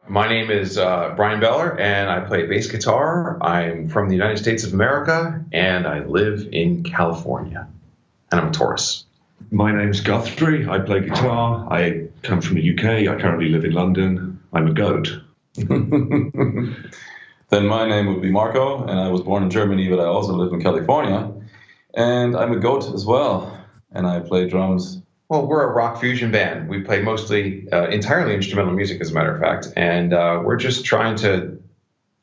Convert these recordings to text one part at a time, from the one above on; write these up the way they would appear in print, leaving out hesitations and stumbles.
My name is Bryan Beller, and I play bass guitar. I'm from the United States of America, and I live in California. And I'm a Taurus. My name's Guthrie. I play guitar. I come from the UK. I currently live in London. I'm a goat. Then my name would be Marco, and I was born in Germany, but I also live in California. And I'm a goat as well, and I play drums. Well, we're a rock fusion band. We play mostly entirely instrumental music, as a matter of fact. And we're just trying to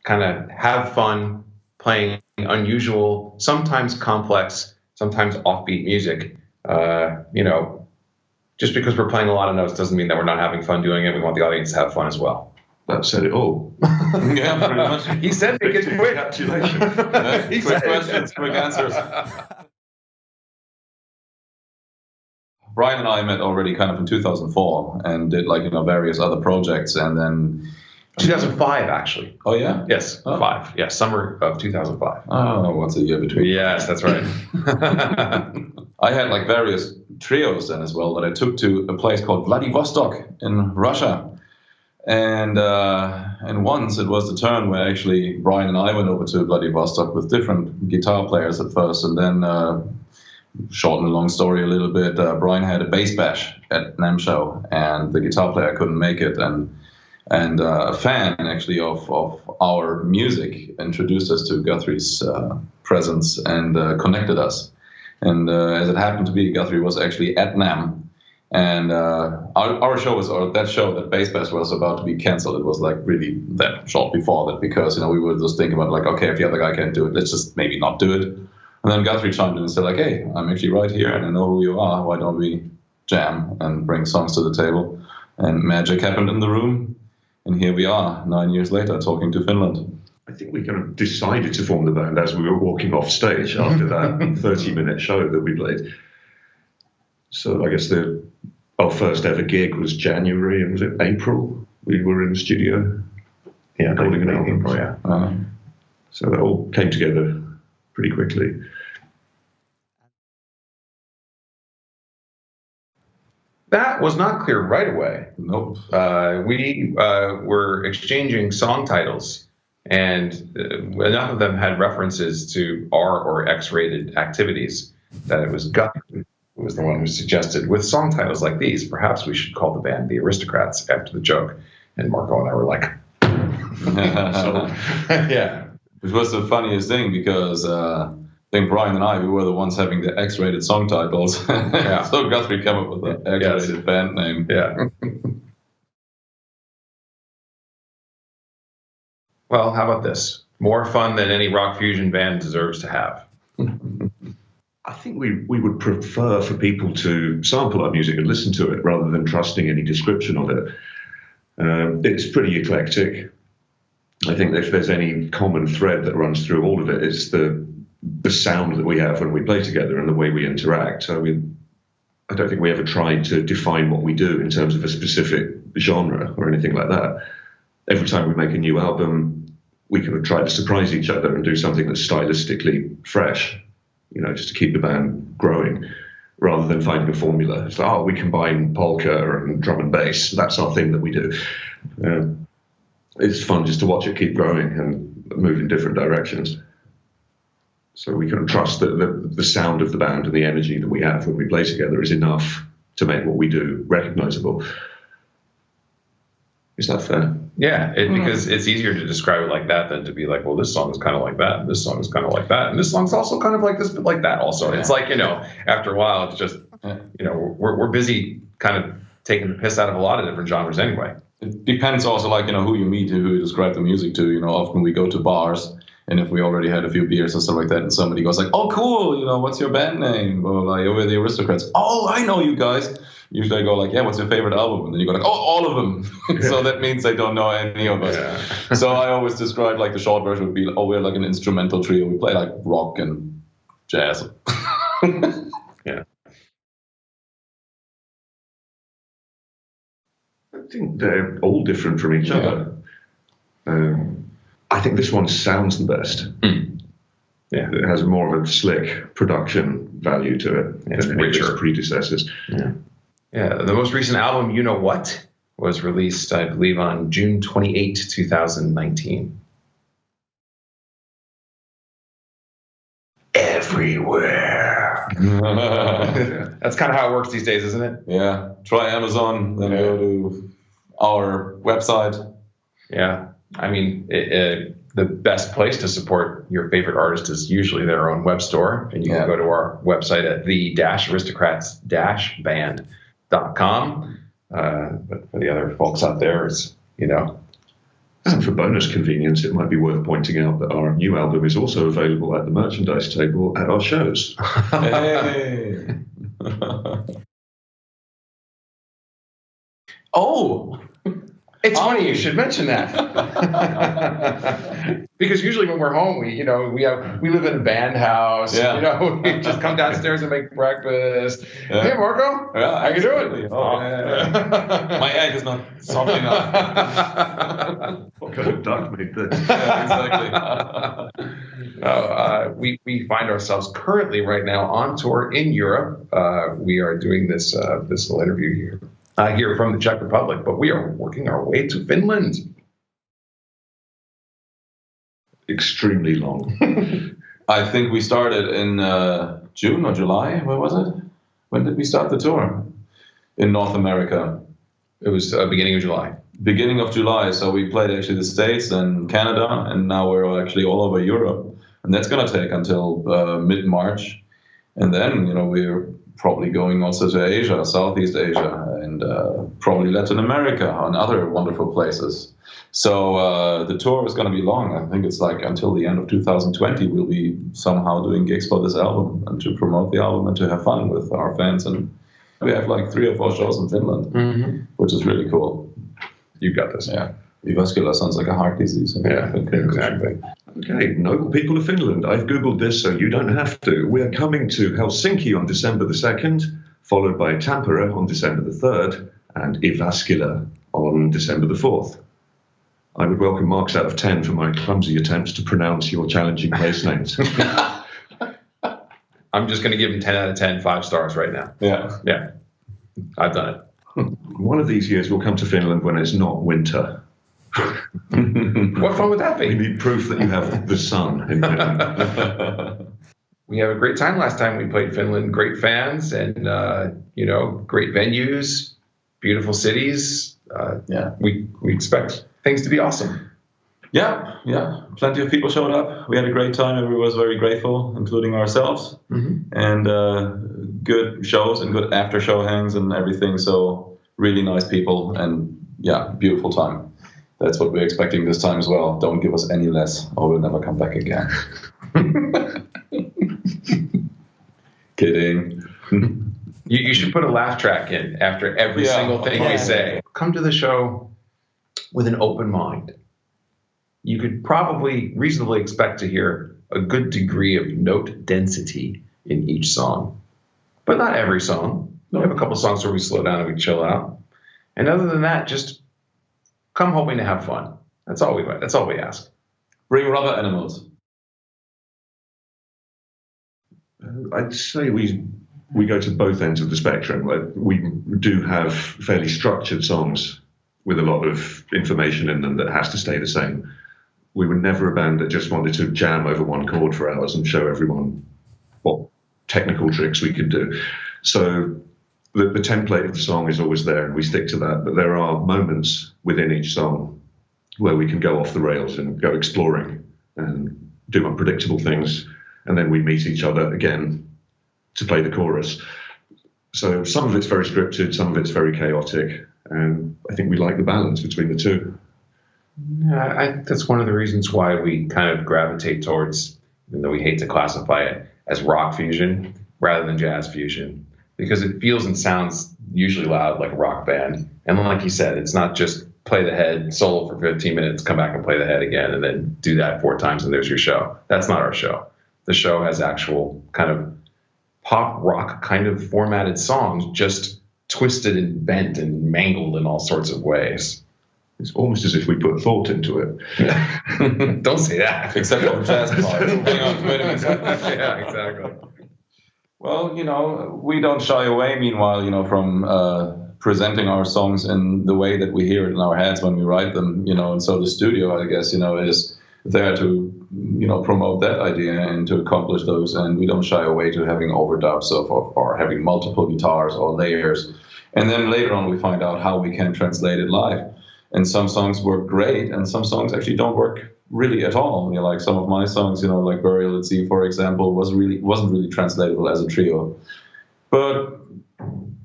kind of have fun playing unusual, sometimes complex, sometimes offbeat music. Just because we're playing a lot of notes doesn't mean that we're not having fun doing it. We want the audience to have fun as well. That said it all. Yeah, pretty much. He said it gets quick. Quick questions, quick answers. Bryan and I met already kind of in 2004 and did various other projects, and then 2005 actually. Oh yeah? Yes, 5. Yeah, summer of 2005. Oh, what's a year between? Yes, that's right. I had various trios then as well that I took to a place called Vladivostok in Russia. And once it was the turn where actually Bryan and I went over to Vladivostok with different guitar players at first, and then shorten the long story a little bit, Bryan had a bass bash at NAMM show, and the guitar player couldn't make it, and a fan actually of our music introduced us to Guthrie's presence and connected us. And as it happened to be, Guthrie was actually at NAMM, and our show that bass bash was about to be canceled. It was really that short before that, because we were just thinking about okay, if the other guy can't do it, let's just maybe not do it. And then Guthrie chimed in and said hey, I'm actually right here and I know who you are. Why don't we jam and bring songs to the table? And magic happened in the room. And here we are 9 years later talking to Finland. I think we kind of decided to form the band as we were walking off stage after that 30-minute show that we played. So I guess our first ever gig was January, and was it April? We were in the studio. Yeah, recording an album. April, yeah. So that all came together pretty quickly. That was not clear right away. Nope. We were exchanging song titles, and enough of them had references to R or X-rated activities that it was Guthrie who was the one who suggested, with song titles like these, perhaps we should call the band The Aristocrats after the joke. And Marco and I were like, yeah. Which was the funniest thing, because I think Bryan and I, we were the ones having the X-rated song titles. Yeah. So Guthrie came up with the X-rated band name. Yeah. Well, how about this? More fun than any rock fusion band deserves to have. I think we would prefer for people to sample our music and listen to it rather than trusting any description of it. It's pretty eclectic. I think if there's any common thread that runs through all of it, it's the sound that we have when we play together and the way we interact. So I don't think we ever tried to define what we do in terms of a specific genre or anything like that. Every time we make a new album, we kind of try to surprise each other and do something that's stylistically fresh, just to keep the band growing, rather than finding a formula. It's we combine polka and drum and bass. That's our thing that we do. It's fun just to watch it keep growing and move in different directions. So we can trust that the sound of the band and the energy that we have when we play together is enough to make what we do recognizable. Is that fair? Yeah, because it's easier to describe it like that than to be like, well, this song is kind of like that, and this song is kind of like that, and this song's also kind of like this, but like that also. Yeah. It's after a while, it's just, we're busy kind of taking the piss out of a lot of different genres anyway. It depends also, who you meet, who you describe the music to. Often we go to bars, and if we already had a few beers and stuff like that, and somebody goes oh, cool, what's your band name? Or we're the Aristocrats. Oh, I know you guys. Usually I go yeah, what's your favorite album? And then you go oh, all of them. So that means they don't know any of us. Yeah. So I always describe the short version would be, we're like an instrumental trio. We play rock and jazz. Yeah. I think they're all different from each other. I think this one sounds the best. Yeah, it has more of a slick production value to it than its predecessors. Yeah. Yeah, the most recent album, You Know What, was released, I believe, on June 28, 2019. Everywhere. That's kind of how it works these days, isn't it? Yeah. Try Amazon, then go to our website. Yeah. I mean, the best place to support your favorite artist is usually their own web store. And you can go to our website at the-aristocrats-band.com. But for the other folks out there, it's, And for bonus convenience, it might be worth pointing out that our new album is also available at the merchandise table at our shows. Hey. Oh! It's funny you should mention that. Because usually when we're home, we live in a band house. Yeah. We just come downstairs and make breakfast. Yeah. Hey Marco, how you doing? Oh, yeah. My egg is not soft enough. What kind of duck made this? Yeah, exactly. We find ourselves currently right now on tour in Europe. We are doing this little interview here from the Czech Republic, but we are working our way to Finland. Extremely long. I think we started in June or July. When was it? When did we start the tour? In North America. It was beginning of July. Beginning of July. So we played actually the States and Canada, and now we're actually all over Europe. And that's going to take until mid-March. And then, we're probably going also to Asia, Southeast Asia, and probably Latin America and other wonderful places. So the tour is going to be long. I think it's like until the end of 2020 we'll be somehow doing gigs for this album and to promote the album and to have fun with our fans. And we have like 3 or 4 shows in Finland, which is really cool. You got this. Yeah. Vascular sounds like a heart disease. Yeah, exactly. Okay, noble people of Finland, I've Googled this so you don't have to. We're coming to Helsinki on December the 2nd, followed by Tampere on December the 3rd, and Jyväskylä on December the 4th. I would welcome marks out of 10 for my clumsy attempts to pronounce your challenging place names. I'm just going to give them 10 out of 10, 5 stars right now. Yeah. I've done it. One of these years we'll come to Finland when it's not winter. What fun would that be? We need proof that you have the sun in Finland. We had a great time last time we played Finland. Great fans and, great venues, beautiful cities. We expect things to be awesome. Yeah. Plenty of people showed up. We had a great time. Everyone was very grateful, including ourselves. And good shows and good after-show hangs and everything. So really nice people and, beautiful time. That's what we're expecting this time as well. Don't give us any less or we'll never come back again. Kidding. You should put a laugh track in after every single thing we say. Come to the show with an open mind. You could probably reasonably expect to hear a good degree of note density in each song. But not every song. We have a couple songs where we slow down and we chill out. And other than that, just come hoping to have fun. That's all we ask. Bring rubber animals. I'd say we go to both ends of the spectrum. We do have fairly structured songs with a lot of information in them that has to stay the same. We were never a band that just wanted to jam over one chord for hours and show everyone what technical tricks we could do. So the template of the song is always there and we stick to that. But there are moments within each song where we can go off the rails and go exploring and do unpredictable things. And then we meet each other again to play the chorus. So some of it's very scripted, some of it's very chaotic. And I think we like the balance between the two. Yeah, that's one of the reasons why we kind of gravitate towards, even though we hate to classify it as rock fusion rather than jazz fusion, because it feels and sounds usually loud like a rock band. And like you said, it's not just play the head, solo for 15 minutes, come back and play the head again, and then do that 4 times and there's your show. That's not our show. The show has actual kind of pop rock kind of formatted songs, just twisted and bent and mangled in all sorts of ways. It's almost as if we put thought into it. Don't say that. Except for the jazz part. Hang on, wait a minute. Yeah, exactly. Well, we don't shy away, meanwhile, from presenting our songs in the way that we hear it in our heads when we write them, and so the studio, I guess, is there to, promote that idea and to accomplish those, and we don't shy away to having overdubs or having multiple guitars or layers, and then later on we find out how we can translate it live, and some songs work great, and some songs actually don't work really at all. Like some of my songs, like Burial at Sea, for example, wasn't really translatable as a trio, but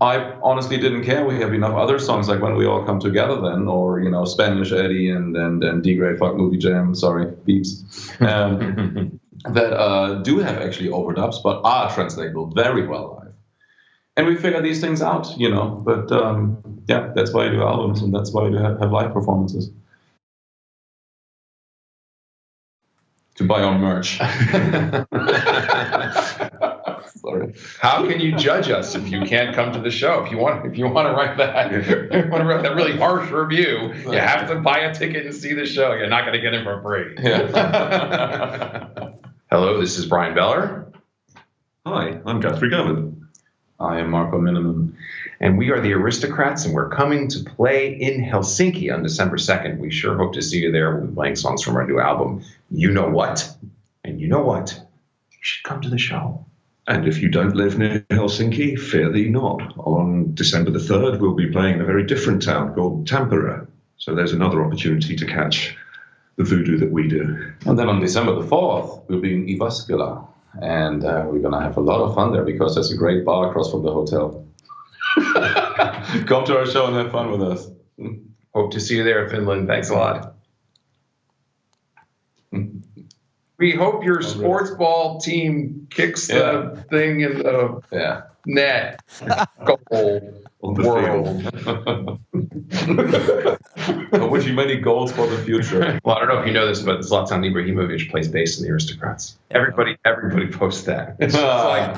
I honestly didn't care. We have enough other songs like When We All Come Together then, or, Spanish Eddie and D Great Fuck Movie Jam, sorry, beeps, that do have actually overdubs, but are translatable very well live. And we figure these things out, but that's why you do albums, and that's why you have live performances. To buy our merch. Sorry. How can you judge us if you can't come to the show? If you want to write that, really harsh review, you have to buy a ticket and see the show. You're not going to get it for free. Yeah. Hello, this is Bryan Beller. Hi, I'm Guthrie Govan. I am Marco Minnemann. And we are the Aristocrats, and we're coming to play in Helsinki on December 2nd. We sure hope to see you there. We'll be playing songs from our new album, You Know What. And you know what? You should come to the show. And if you don't live near Helsinki, fear thee not. On December the 3rd, we'll be playing in a very different town called Tampere. So there's another opportunity to catch the voodoo that we do. And then on December the 4th, we'll be in Jyväskylä. And we're going to have a lot of fun there because there's a great bar across from the hotel. Come to our show and have fun with us. Hope to see you there, Finland. Thanks a lot. We hope your sports ball team kicks the thing in the net. Goal On the world. I wish you many goals for the future. Well, I don't know if you know this, but Zlatan Ibrahimovic plays bass in the Aristocrats. Everybody posts that. It's just like